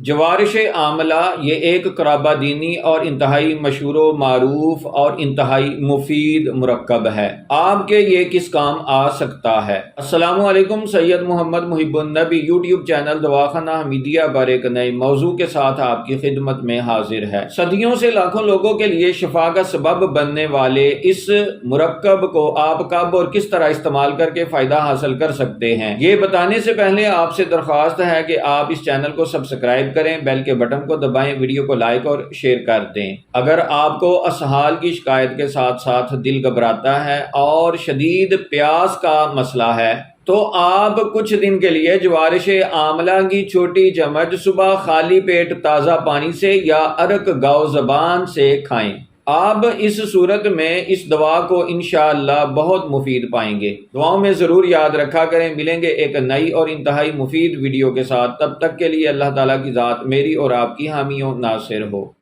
جوارش آملہ یہ ایک قرابہ دینی اور انتہائی مشہور و معروف اور انتہائی مفید مرکب ہے۔ آپ کے یہ کس کام آ سکتا ہے؟ السلام علیکم، سید محمد محب النبی یوٹیوب چینل دواخانہ حمیدیہ پر ایک نئے موضوع کے ساتھ آپ کی خدمت میں حاضر ہے۔ صدیوں سے لاکھوں لوگوں کے لیے شفا کا سبب بننے والے اس مرکب کو آپ کب اور کس طرح استعمال کر کے فائدہ حاصل کر سکتے ہیں، یہ بتانے سے پہلے آپ سے درخواست ہے کہ آپ اس چینل کو سبسکرائب کریں، بیل کے بٹن کو دبائیں، ویڈیو کو لائک اور شیئر کر دیں۔ اگر آپ کو اسہال کی شکایت کے ساتھ ساتھ دل گھبراتا ہے اور شدید پیاس کا مسئلہ ہے تو آپ کچھ دن کے لیے جوارش آملہ کی چھوٹی چمچ صبح خالی پیٹ تازہ پانی سے یا عرق گاؤ زبان سے کھائیں۔ آپ اس صورت میں اس دوا کو انشاءاللہ بہت مفید پائیں گے۔ دعاؤں میں ضرور یاد رکھا کریں۔ ملیں گے ایک نئی اور انتہائی مفید ویڈیو کے ساتھ، تب تک کے لیے اللہ تعالیٰ کی ذات میری اور آپ کی حامی و ناصر ہو۔